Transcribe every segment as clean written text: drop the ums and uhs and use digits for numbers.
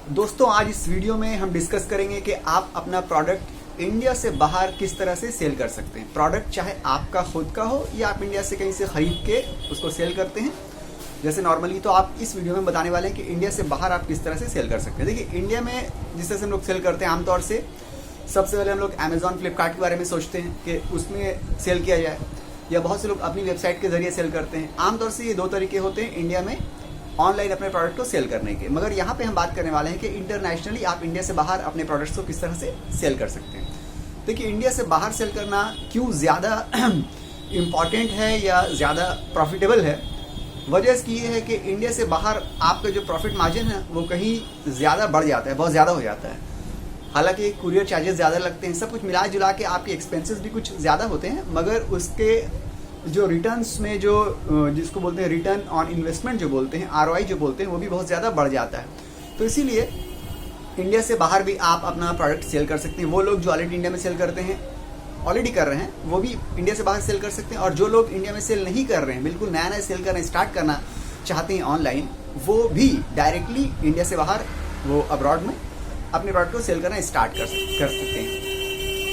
दोस्तों आज इस वीडियो में हम डिस्कस करेंगे कि आप अपना प्रोडक्ट इंडिया से बाहर किस तरह से सेल कर सकते हैं। प्रोडक्ट चाहे आपका खुद का हो या आप इंडिया से कहीं से खरीद के उसको सेल करते हैं जैसे नॉर्मली, तो आप इस वीडियो में बताने वाले हैं कि इंडिया से बाहर आप किस तरह से सेल कर सकते हैं। देखिए इंडिया में जिस तरह से हम लोग सेल करते हैं आमतौर से सबसे पहले हम लोग अमेजॉन फ्लिपकार्ट के बारे में सोचते हैं कि उसमें सेल किया जाए, या बहुत से लोग अपनी वेबसाइट के जरिए सेल करते हैं। आमतौर से ये दो तरीके होते हैं इंडिया में ऑनलाइन अपने प्रोडक्ट को सेल करने के। मगर यहाँ पे हम बात करने वाले हैं कि इंटरनेशनली आप इंडिया से बाहर अपने प्रोडक्ट्स को किस तरह से सेल कर सकते हैं। देखिए इंडिया से बाहर सेल करना क्यों ज़्यादा इम्पॉर्टेंट है या ज़्यादा प्रॉफिटेबल है, वजह इसकी ये है कि इंडिया से बाहर आपका जो प्रॉफिट मार्जिन है वो कहीं ज़्यादा बढ़ जाता है, बहुत ज़्यादा हो जाता है। हालांकि कुरियर चार्जेस ज़्यादा लगते हैं, सब कुछ मिला जुला के आपके एक्सपेंसेस भी कुछ ज़्यादा होते हैं, मगर उसके जो रिटर्न्स में जो जिसको बोलते हैं रिटर्न ऑन इन्वेस्टमेंट जो बोलते हैं, ROI जो बोलते हैं, वो भी बहुत ज़्यादा बढ़ जाता है। तो इसीलिए इंडिया से बाहर भी आप अपना प्रोडक्ट सेल कर सकते हैं। वो लोग जो ऑलरेडी इंडिया में सेल करते हैं, ऑलरेडी कर रहे हैं, वो भी इंडिया से बाहर सेल कर सकते हैं। और जो लोग इंडिया में सेल नहीं कर रहे हैं, बिल्कुल नया नया सेल करना स्टार्ट करना चाहते हैं ऑनलाइन, वो भी डायरेक्टली इंडिया से बाहर वो अब्रॉड में अपने प्रोडक्ट को सेल करना स्टार्ट कर सकते हैं।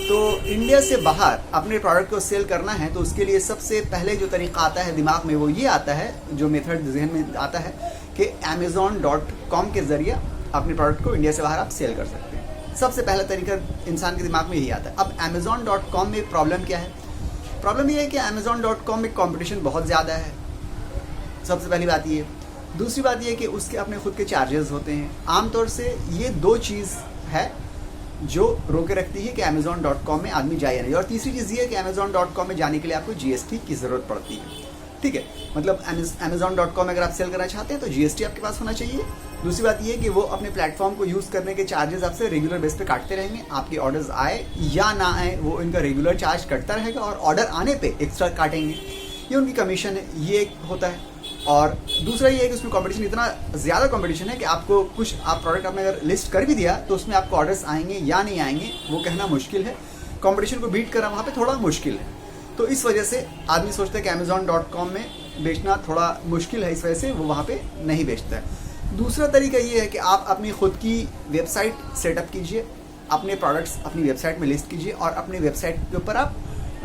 तो इंडिया से बाहर अपने प्रोडक्ट को सेल करना है तो उसके लिए सबसे पहले जो तरीका आता है दिमाग में वो ये आता है, जो मेथड जहन में आता है कि Amazon.com के जरिए अपने प्रोडक्ट को इंडिया से बाहर आप सेल कर सकते हैं। सबसे पहला तरीका इंसान के दिमाग में यही आता है। अब Amazon.com में प्रॉब्लम क्या है? प्रॉब्लम ये है कि Amazon.com में कंपटीशन बहुत ज़्यादा है, सबसे पहली बात ये। दूसरी बात ये कि उसके अपने खुद के चार्जेस होते हैं। आमतौर से ये दो चीज़ है जो रोके रखती है कि Amazon.com में आदमी जाए या नहीं। और तीसरी चीज़ ये है कि Amazon.com में जाने के लिए आपको GST की ज़रूरत पड़ती है। ठीक है, मतलब Amazon.com में अगर आप सेल करना चाहते हैं तो GST आपके पास होना चाहिए। दूसरी बात ये है कि वो अपने प्लेटफॉर्म को यूज़ करने के चार्जेस आपसे रेगुलर बेस पे काटते रहेंगे। आपके ऑर्डर्स आए या ना आए वो इनका रेगुलर चार्ज कटता रहेगा, और ऑर्डर आने पे एक्स्ट्रा काटेंगे, ये उनकी कमीशन है, ये एक होता है। और दूसरा ये है कि उसमें कंपटीशन इतना ज़्यादा कंपटीशन है कि आपको कुछ आप प्रोडक्ट आपने अगर लिस्ट कर भी दिया तो उसमें आपको ऑर्डर्स आएंगे या नहीं आएंगे वो कहना मुश्किल है। कंपटीशन को बीट करना वहाँ पे थोड़ा मुश्किल है। तो इस वजह से आदमी सोचता है कि Amazon.com में बेचना थोड़ा मुश्किल है, इस वजह से वो वहाँ पे नहीं बेचता है। दूसरा तरीका ये है कि आप अपनी खुद की वेबसाइट सेटअप कीजिए, अपने प्रोडक्ट्स अपनी वेबसाइट में लिस्ट कीजिए और अपनी वेबसाइट के ऊपर आप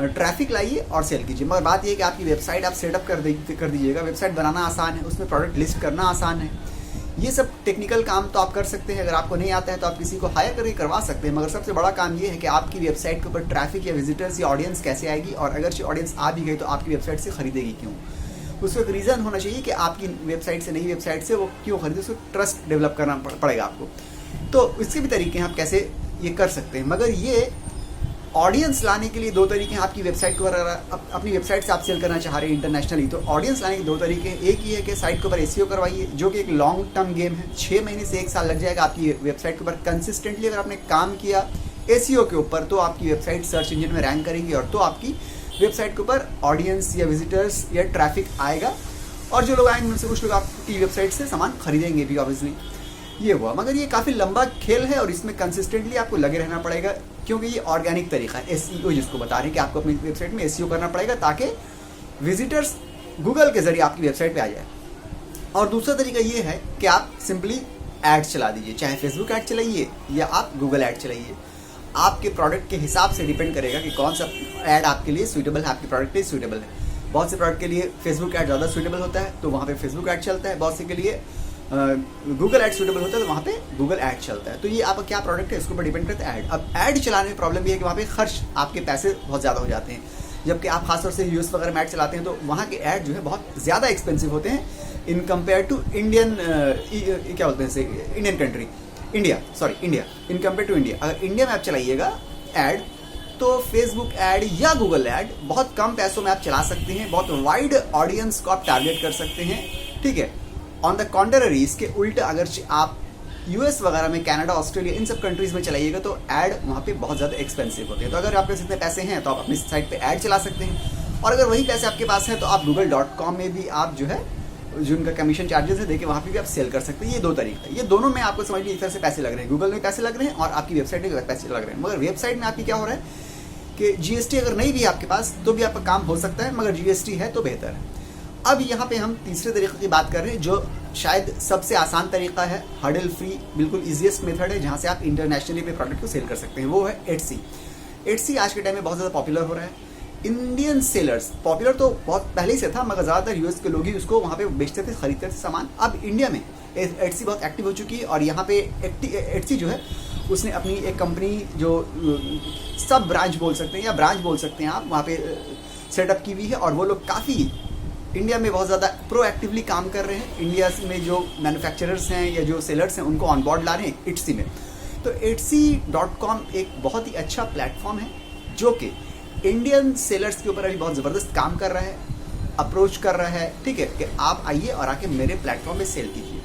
ट्रैफिक लाइए और सेल कीजिए। मगर बात यह है कि आपकी वेबसाइट आप सेटअप कर दीजिएगा। वेबसाइट बनाना आसान है, उसमें प्रोडक्ट लिस्ट करना आसान है। ये सब टेक्निकल काम तो आप कर सकते हैं। अगर आपको नहीं आता है तो आप किसी को हायर करके करवा सकते हैं। मगर सबसे बड़ा काम ये है कि आपकी वेबसाइट के ऊपर ट्रैफिक या विजिटर्स या ऑडियंस कैसे आएगी, और अगर ऑडियंस आ भी गई तो आपकी वेबसाइट से खरीदेगी क्यों। उसको एक रीज़न होना चाहिए कि आपकी वेबसाइट से नई वेबसाइट से वो क्यों खरीदे, उसको ट्रस्ट डेवलप करना पड़ेगा आपको। तो इसके भी तरीके हैं, आप कैसे ये कर सकते हैं। मगर ये ऑडियंस लाने के लिए दो तरीके हैं। आपकी वेबसाइट के ऊपर अपनी वेबसाइट से आप सेल करना चाह रहे हैं इंटरनेशनली, तो ऑडियंस लाने के दो तरीके हैं। एक ये है कि साइट के ऊपर SEO करवाइए, जो कि एक लॉन्ग टर्म गेम है। 6 महीने से 1 साल लग जाएगा आपकी वेबसाइट के ऊपर कंसिस्टेंटली अगर आपने काम किया SEO के ऊपर, तो आपकी वेबसाइट सर्च इंजन में रैंक करेगी और तो आपकी वेबसाइट के ऊपर ऑडियंस या विजिटर्स या ट्रैफिक आएगा, और जो लोग आएंगे उनसे कुछ लोग आपकी वेबसाइट से सामान खरीदेंगे भी ऑब्वियसली। ये हुआ। मगर ये काफ़ी लंबा खेल है और इसमें कंसिस्टेंटली आपको लगे रहना पड़ेगा, क्योंकि ये ऑर्गेनिक तरीका है SEO जिसको बता रहे हैं कि आपको अपनी वेबसाइट में SEO करना पड़ेगा ताकि विजिटर्स गूगल के जरिए आपकी वेबसाइट पे आ जाए। और दूसरा तरीका ये है कि आप सिंपली ऐड चला दीजिए, चाहे फेसबुक ऐड चलाइए या आप गूगल ऐड चलाइए। आपके प्रोडक्ट के हिसाब से डिपेंड करेगा कि कौन सा ऐड आपके लिए सूटेबल है, आपके प्रोडक्ट के लिए सूटेबल है। बहुत से प्रोडक्ट के लिए फेसबुक ऐड ज़्यादा सूटेबल होता है तो वहाँ पर फेसबुक ऐड चलता है, बहुत से के लिए गूगल ऐड सूटेबल होता है तो वहाँ पे गूगल ऐड चलता है। तो ये आपका क्या प्रोडक्ट है इसके ऊपर डिपेंड करता है ऐड। अब ऐड चलाने में प्रॉब्लम ये है कि वहाँ पे खर्च आपके पैसे बहुत ज़्यादा हो जाते हैं, जबकि आप खासतौर से US वगैरह में ऐड चलाते हैं तो वहाँ के ऐड जो है बहुत ज़्यादा एक्सपेंसिव होते हैं इन कंपेयर टू इंडियन क्या बोलते हैं इसे, Indian country, India in compare to India. अगर इंडिया में आप चलाइएगा ऐड तो फेसबुक ऐड या गूगल ऐड बहुत कम पैसों में आप चला सकते हैं, बहुत वाइड ऑडियंस को आप टारगेट कर सकते हैं। ठीक है, ऑन द कॉन्ट्ररी इसके उल्टे अगर आप US वगैरह में, कनाडा, ऑस्ट्रेलिया, इन सब कंट्रीज़ में चलाइएगा तो ऐड वहाँ पे बहुत ज़्यादा एक्सपेंसिव होते हैं। तो अगर आपके पास इतने पैसे हैं तो आप अपनी साइट पे ऐड चला सकते हैं, और अगर वही पैसे आपके पास हैं तो आप Google.com में भी आप जो है जो उनका कमीशन चार्जेस है देखिए वहाँ पे भी आप सेल कर सकते हैं। ये दो तरीका है, ये दोनों में आपको समझ लीजिए एक तरह से पैसे लग रहे हैं। गूगल में पैसे लग रहे हैं और आपकी वेबसाइट में पैसे लग रहे हैं। मगर वेबसाइट में आपकी क्या हो रहा है कि GST अगर नहीं भी आपके पास तो भी आपका काम हो सकता है, मगर GST है तो बेहतर है। अब यहाँ पे हम तीसरे तरीके की बात कर रहे हैं, जो शायद सबसे आसान तरीका है, हर्डल फ्री, बिल्कुल इजीएस्ट मेथड है जहाँ से आप इंटरनेशनली पे प्रोडक्ट को सेल कर सकते हैं, वो है एटसी। एटसी आज के टाइम में बहुत ज़्यादा पॉपुलर हो रहा है। इंडियन सेलर्स, पॉपुलर तो बहुत पहले ही से था, मगर ज़्यादातर यूएस के लोग ही उसको वहाँ पे बेचते थे, खरीदते थे सामान। अब इंडिया में एटसी बहुत एक्टिव हो चुकी है, और यहाँ पे एटसी जो है उसने अपनी एक कंपनी, जो सब ब्रांच बोल सकते हैं या ब्रांच बोल सकते हैं आप, वहाँ पे सेटअप की हुई है, और वो लोग काफ़ी इंडिया में बहुत ज़्यादा प्रोएक्टिवली काम कर रहे हैं। इंडिया में जो मैन्युफैक्चरर्स हैं या जो सेलर्स हैं उनको ऑन बोर्ड ला रहे हैं एटसी में। तो etsy.com एक बहुत ही अच्छा प्लेटफॉर्म है जो कि इंडियन सेलर्स के ऊपर अभी बहुत ज़बरदस्त काम कर रहा है, अप्रोच कर रहा है, ठीक है, कि आप आइए और आके मेरे प्लेटफॉर्म में सेल कीजिए।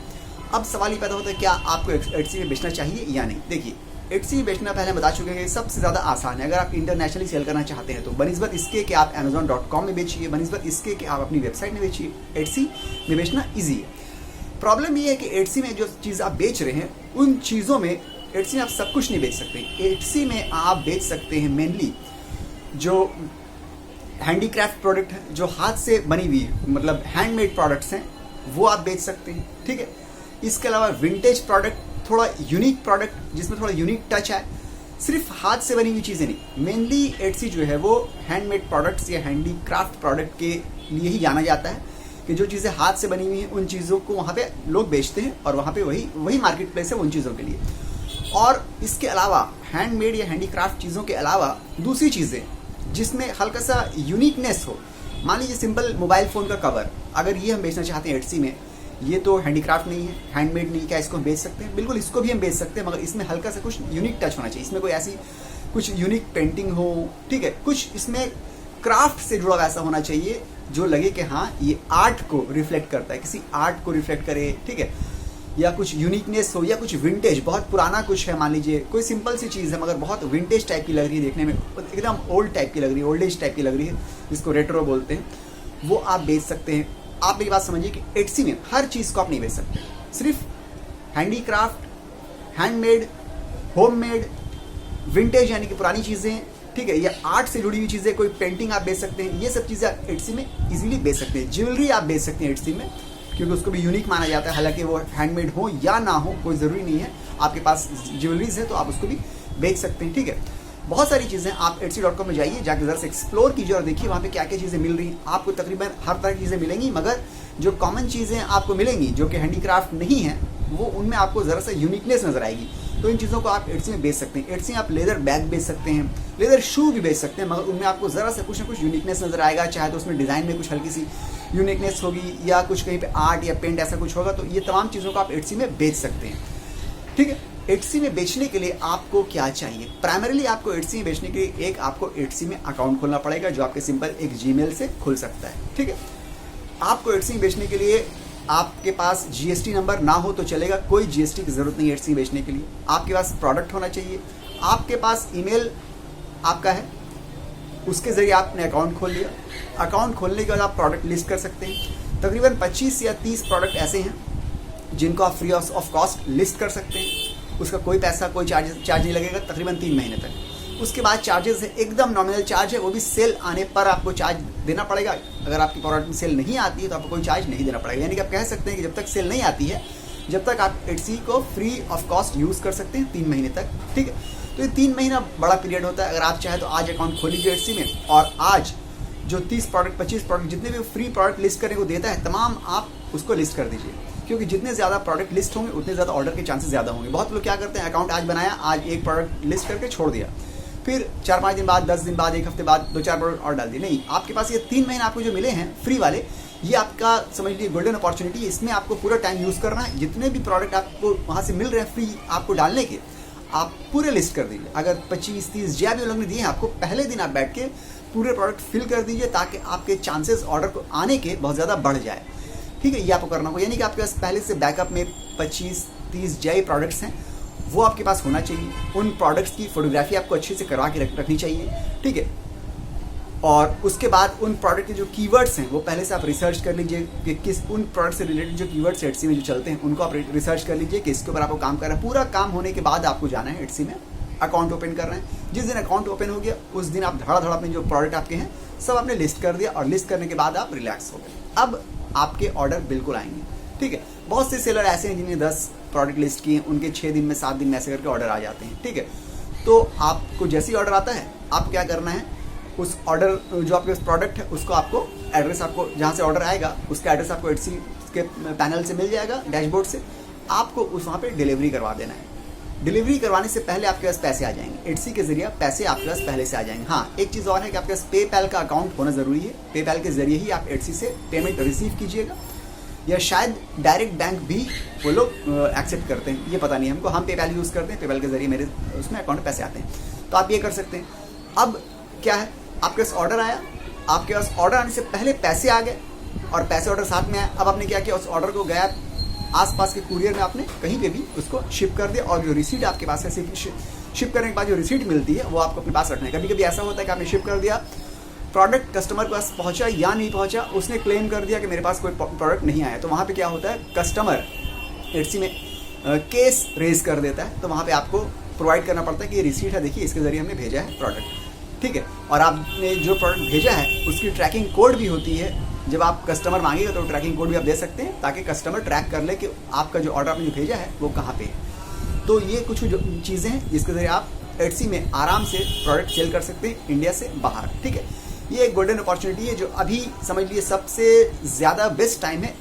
अब सवाल ये पैदा होता है, क्या आपको एटसी में बेचना चाहिए या नहीं। देखिए, एटसी बेचना पहले बता चुके हैं सबसे ज़्यादा आसान है। अगर आप इंटरनेशनली सेल करना चाहते हैं तो बनिस्बत इसके कि आप amazon.com में बेचिए, बनिस्बत इसके कि आप अपनी वेबसाइट में बेचिए, एटसी में बेचना ईजी है। प्रॉब्लम ये है कि एटसी में जो चीज़ आप बेच रहे हैं उन चीज़ों में एटसी में आप सब कुछ नहीं बेच सकते। एटसी में आप बेच सकते हैं मेनली जो हैंडीक्राफ्ट प्रोडक्ट है, जो हाथ से बनी हुई मतलब हैंडमेड प्रोडक्ट्स हैं, वो आप बेच सकते हैं, ठीक है। इसके अलावा विंटेज प्रोडक्ट, थोड़ा यूनिक प्रोडक्ट जिसमें थोड़ा यूनिक टच है, सिर्फ हाथ से बनी हुई चीज़ें नहीं। मेनली एटसी जो है वो हैंडमेड प्रोडक्ट्स या हैंडीक्राफ्ट प्रोडक्ट के लिए ही जाना जाता है, कि जो चीज़ें हाथ से बनी हुई हैं उन चीज़ों को वहाँ पे लोग बेचते हैं, और वहाँ पे वही मार्केट प्लेस है उन चीज़ों के लिए। और इसके अलावा हैंडमेड या हैंडीक्राफ्ट चीज़ों के अलावा दूसरी चीज़ें जिसमें हल्का सा यूनिकनेस हो, मान लीजिए सिंपल मोबाइल फ़ोन का कवर, अगर ये हम बेचना चाहते हैं एटसी में, ये तो हैंडीक्राफ्ट नहीं है, हैंडमेड नहीं, क्या इसको हम बेच सकते हैं? बिल्कुल, इसको भी हम बेच सकते हैं, मगर इसमें हल्का सा कुछ यूनिक टच होना चाहिए। इसमें कोई ऐसी कुछ यूनिक पेंटिंग हो, ठीक है, कुछ इसमें क्राफ्ट से जुड़ा वैसा होना चाहिए जो लगे कि हाँ ये आर्ट को रिफ्लेक्ट करता है, किसी आर्ट को रिफ्लेक्ट करे, ठीक है, या कुछ यूनिकनेस हो, या कुछ विंटेज, बहुत पुराना कुछ है, मान लीजिए कोई सिंपल सी चीज़ है मगर बहुत विंटेज टाइप की लग रही है, देखने में एकदम ओल्ड टाइप की लग रही है, ओल्ड एज टाइप की लग रही है, जिसको रेट्रो बोलते हैं, वो आप बेच सकते हैं। आप मेरी बात समझिए कि एटसी में हर चीज़ को आप नहीं बेच सकते, सिर्फ हैंडीक्राफ्ट, हैंडमेड, होममेड, विंटेज यानी कि पुरानी चीज़ें, ठीक है, या आर्ट से जुड़ी हुई चीज़ें, कोई पेंटिंग आप बेच सकते हैं, ये सब चीज़ें आप एटसी में इजीली बेच सकते हैं। ज्वेलरी आप बेच सकते हैं एटसी में, क्योंकि उसको भी यूनिक माना जाता है, हालांकि वो हैंडमेड हो या ना हो कोई ज़रूरी नहीं है, आपके पास ज्वेलरीज है तो आप उसको भी बेच सकते हैं, ठीक है। बहुत सारी चीज़ें, आप etsy.com में जाइए, जाकर ज़रा से एक्सप्लोर कीजिए और देखिए वहाँ पे क्या क्या चीज़ें मिल रही हैं। आपको तकरीबन हर तरह की चीज़ें मिलेंगी, मगर जो कॉमन चीज़ें आपको मिलेंगी जो कि हैंडीक्राफ्ट नहीं है, वो उनमें आपको ज़रा सा यूनिकनेस नज़र आएगी। तो इन चीज़ों को आप एटसी में बेच सकते हैं। एटसी में आप लेदर बैग बेच सकते हैं, लेदर शू भी बेच सकते हैं, मगर उनमें आपको ज़रा सा कुछ ना कुछ यूनिकनेस नज़र आएगा, चाहे तो उसमें डिज़ाइन में कुछ हल्की सी यूनिकनेस होगी, या कुछ कहीं पे आर्ट या पेंट ऐसा कुछ होगा। तो ये तमाम चीज़ों को आप एटसी में बेच सकते हैं, ठीक है। एटसी में बेचने के लिए आपको क्या चाहिए? प्राइमरीली आपको एटसी में बेचने के लिए एक आपको एटसी में अकाउंट खोलना पड़ेगा, जो आपके सिंपल एक जीमेल से खुल सकता है, ठीक है। आपको एटसी में बेचने के लिए आपके पास जीएसटी नंबर ना हो तो चलेगा, कोई जीएसटी की ज़रूरत नहीं है एटसी में बेचने के लिए। आपके पास प्रोडक्ट होना चाहिए, आपके पास ईमेल आपका है, उसके ज़रिए आपने अकाउंट खोल लिया। अकाउंट खोलने के बाद आप प्रोडक्ट लिस्ट कर सकते हैं। तकरीबन 25 या 30 प्रोडक्ट ऐसे हैं जिनको आप फ्री ऑफ कॉस्ट लिस्ट कर सकते हैं। उसका कोई पैसा, कोई चार्ज नहीं लगेगा तकरीबन 3 महीने तक। उसके बाद चार्जेस है, एकदम नॉमिनल चार्ज है, वो भी सेल आने पर आपको चार्ज देना पड़ेगा। अगर आपकी प्रोडक्ट में सेल नहीं आती है तो आपको कोई चार्ज नहीं देना पड़ेगा। यानी कि आप कह सकते हैं कि जब तक सेल नहीं आती है, जब तक आप एटसी को फ्री ऑफ कॉस्ट यूज़ कर सकते हैं 3 महीने तक, ठीक है। तो ये 3 महीना बड़ा पीरियड होता है। अगर आप चाहें तो आज अकाउंट खोल लीजिए एटसी में, और आज जो 30 प्रोडक्ट, 25 प्रोडक्ट, जितने भी फ्री प्रोडक्ट लिस्ट करने को देता है, तमाम आप उसको लिस्ट कर दीजिए, क्योंकि जितने ज़्यादा प्रोडक्ट लिस्ट होंगे उतने ज़्यादा ऑर्डर के चांसेस ज़्यादा होंगे। बहुत लोग क्या करते हैं, अकाउंट आज बनाया, आज एक प्रोडक्ट लिस्ट करके छोड़ दिया, फिर 4-5 दिन बाद, 10 दिन बाद, 1 हफ्ते बाद 2-4 प्रोडक्ट और डाल दिए। नहीं, आपके पास ये 3 महीने आपको जो मिले हैं फ्री वाले, ये आपका समझ लीजिए गोल्डन अपॉर्चुनिटी है। इसमें आपको पूरा टाइम यूज़ करना है। जितने भी प्रोडक्ट आपको वहाँ से मिल रहे हैं फ्री आपको डालने के, आप पूरे लिस्ट कर दीजिए। अगर 25-30 जो भी लोग ने दिए हैं आपको, पहले दिन आप बैठ के पूरे प्रोडक्ट फिल कर दीजिए, ताकि आपके चांसेस ऑर्डर को आने के बहुत ज़्यादा बढ़ जाए, ठीक है। ये आपको करना होगा, यानी कि आपके पास पहले से बैकअप में 25-30 जो प्रोडक्ट्स हैं वो आपके पास होना चाहिए। उन प्रोडक्ट्स की फोटोग्राफी आपको अच्छे से करवा के रखनी चाहिए, ठीक है। और उसके बाद उन प्रोडक्ट के जो कीवर्ड्स हैं वो पहले से आप रिसर्च कर लीजिए कि किस उन प्रोडक्ट से रिलेटेड जो कीवर्ड्स एटसी में जो चलते हैं उनको आप रिसर्च कर लीजिए कि इसके ऊपर आपको काम करना है। पूरा काम होने के बाद आपको जाना है एटसी में अकाउंट ओपन कर रहे हैं। जिस दिन अकाउंट ओपन हो गया उस दिन आप धड़ा धड़ा अपने जो प्रोडक्ट आपके हैं सब आपने लिस्ट कर दिया, और लिस्ट करने के बाद आप रिलैक्स हो गए। अब आपके ऑर्डर बिल्कुल आएंगे, ठीक है। बहुत से सेलर ऐसे हैं जिन्हें 10 प्रोडक्ट लिस्ट किए, उनके 6 दिन में 7 दिन में ऐसे करके ऑर्डर आ जाते हैं, ठीक है। तो आपको जैसे ही ऑर्डर आता है आप क्या करना है, उस ऑर्डर जो आपके पास प्रोडक्ट है उसको आपको एड्रेस, आपको जहाँ से ऑर्डर आएगा उसका एड्रेस आपको एटसी के पैनल से मिल जाएगा, डैशबोर्ड से। आपको उस वहाँ पे डिलीवरी करवा देना है। डिलीवरी करवाने से पहले आपके पास पैसे आ जाएंगे, एटसी के जरिए पैसे आपके पास पहले से आ जाएंगे। हाँ, एक चीज़ और है कि आपके पास पेपैल का अकाउंट होना ज़रूरी है। पेपैल के जरिए ही आप एटसी से पेमेंट रिसीव कीजिएगा, या शायद डायरेक्ट बैंक भी वो लोग एक्सेप्ट करते हैं, ये पता नहीं हमको। हम पेपैल यूज़ करते हैं, पेपैल के जरिए मेरे उसमें अकाउंट में पैसे आते हैं, तो आप ये कर सकते हैं। अब क्या है, आपके पास ऑर्डर आया, आपके पास ऑर्डर आने से पहले पैसे आ गए और पैसे ऑर्डर साथ में आए। अब आपने क्या किया, उस ऑर्डर को गया आसपास के कुरियर में आपने कहीं पे भी उसको शिप कर दिया, और जो रिसीट आपके पास है, शिप करने के बाद जो रिसीट मिलती है वो आपको अपने पास रखना है। कभी कभी ऐसा होता है कि आपने शिप कर दिया, प्रोडक्ट कस्टमर के पास पहुंचा या नहीं पहुंचा, उसने क्लेम कर दिया कि मेरे पास कोई प्रोडक्ट नहीं आया, तो वहाँ पे क्या होता है, कस्टमर एटसी में केस रेज कर देता है। तो वहाँ पे आपको प्रोवाइड करना पड़ता है कि ये रिसीट है, देखिए इसके जरिए हमने भेजा है प्रोडक्ट, ठीक है। और आपने जो प्रोडक्ट भेजा है उसकी ट्रैकिंग कोड भी होती है। जब आप कस्टमर मांगेगा तो ट्रैकिंग कोड भी आप दे सकते हैं, ताकि कस्टमर ट्रैक कर ले कि आपका जो ऑर्डर आपने जो भेजा है वो कहाँ पे है। तो ये कुछ जो चीज़ें हैं जिसके जरिए आप एटसी में आराम से प्रोडक्ट सेल कर सकते हैं इंडिया से बाहर, ठीक है। ये एक गोल्डन अपॉर्चुनिटी है जो अभी समझ लिए सबसे ज़्यादा बेस्ट टाइम है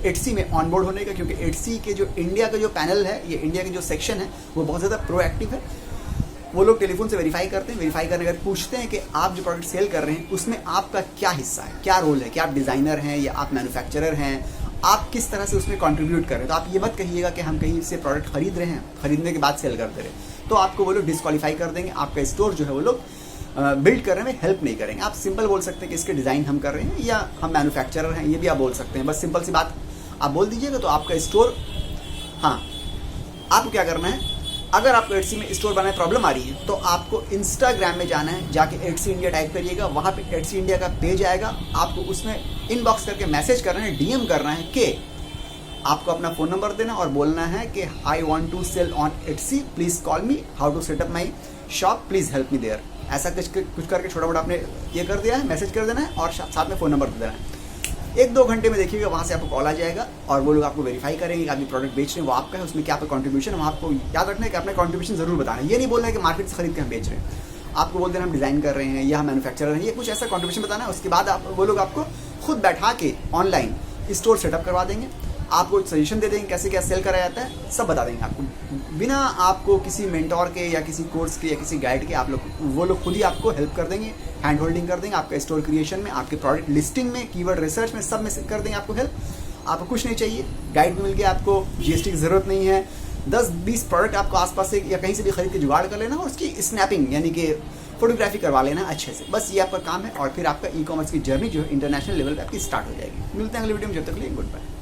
एटसी में ऑनबोर्ड होने का, क्योंकि एटसी के जो इंडिया का जो पैनल है, ये इंडिया के जो सेक्शन है वो बहुत ज़्यादा प्रोएक्टिव है। वो लोग टेलीफोन से वेरीफाई करते हैं, वेरीफाई करने के बाद पूछते हैं कि आप जो प्रोडक्ट सेल कर रहे हैं उसमें आपका क्या हिस्सा है, क्या रोल है, क्या आप डिज़ाइनर हैं या आप मैन्युफैक्चरर हैं, आप किस तरह से उसमें कंट्रीब्यूट कर रहे हैं। तो आप ये मत कहिएगा कि हम कहीं से प्रोडक्ट खरीद रहे हैं, खरीदने के बाद सेल कर दे रहे हैं, तो आपको वो लोग डिस्क्वालीफाई कर देंगे। आपका स्टोर जो है वो लोग बिल्ड करने में हेल्प नहीं करेंगे। आप सिंपल बोल सकते हैं कि इसके डिज़ाइन हम कर रहे हैं या हम मैन्युफैक्चरर हैं, ये भी आप बोल सकते हैं। बस सिंपल सी बात आप बोल दीजिएगा तो आपका स्टोर। हाँ, आपको क्या करना है, अगर आपको एटसी में स्टोर बनाने में प्रॉब्लम आ रही है तो आपको इंस्टाग्राम में जाना है, जाके एटसी इंडिया टाइप करिएगा, वहाँ पे एटसी इंडिया का पेज आएगा। आपको उसमें इनबॉक्स करके मैसेज करना है, डीएम करना है कि आपको अपना फ़ोन नंबर देना और बोलना है कि I want to sell on Etsy, please call me, how to setup my shop, please help me there. ऐसा कुछ करके छोटा मोटा आपने ये कर दिया है, मैसेज कर देना है और साथ में फ़ोन नंबर दे देना है। 1-2 घंटे में देखिएगा वहाँ से आपको कॉल आ जाएगा और वो लोग आपको वेरीफाई करेंगे कि आप जो प्रोडक्ट बेच रहे हैं वो आपका है, उसमें क्या आपका कंट्रीब्यूशन है। वहाँ आपको याद रखना है कि अपना कंट्रीब्यूशन जरूर बताना है। ये नहीं बोलना है कि मार्केट से खरीद के हम बेच रहे हैं, आपको बोल देना हम डिज़ाइन कर रहे हैं या हम मैन्युफैक्चरर हैं, ये कुछ ऐसा कंट्रीब्यूशन बताना है। उसके बाद वो लोग आपको खुद बैठा के ऑनलाइन स्टोर सेटअप करवा देंगे, आपको सजेशन दे देंगे कैसे क्या सेल करा जाता है, सब बता देंगे आपको, बिना आपको किसी मेंटोर के या किसी कोर्स के या किसी गाइड के। वो लोग खुद ही आपको हेल्प कर देंगे, हैंड होल्डिंग कर देंगे, आपका स्टोर क्रिएशन में, आपके प्रोडक्ट लिस्टिंग में, कीवर्ड रिसर्च में, सब में कर देंगे आपको हेल्प। आपको कुछ नहीं चाहिए, गाइड भी मिल गया, आपको जीएसटी की ज़रूरत नहीं है। 10-20 प्रोडक्ट आपको आसपास से या कहीं से भी खरीद के जुगाड़ कर लेना और उसकी स्नैपिंग यानी कि फोटोग्राफी करवा लेना अच्छे से, बस ये आपका काम है। और फिर आपका ई कॉमर्स की जर्नी जो है इंटरनेशनल लेवल पे आपकी स्टार्ट हो जाएगी। मिलते हैं अगले वीडियो में, जब तक के लिए गुड बाय।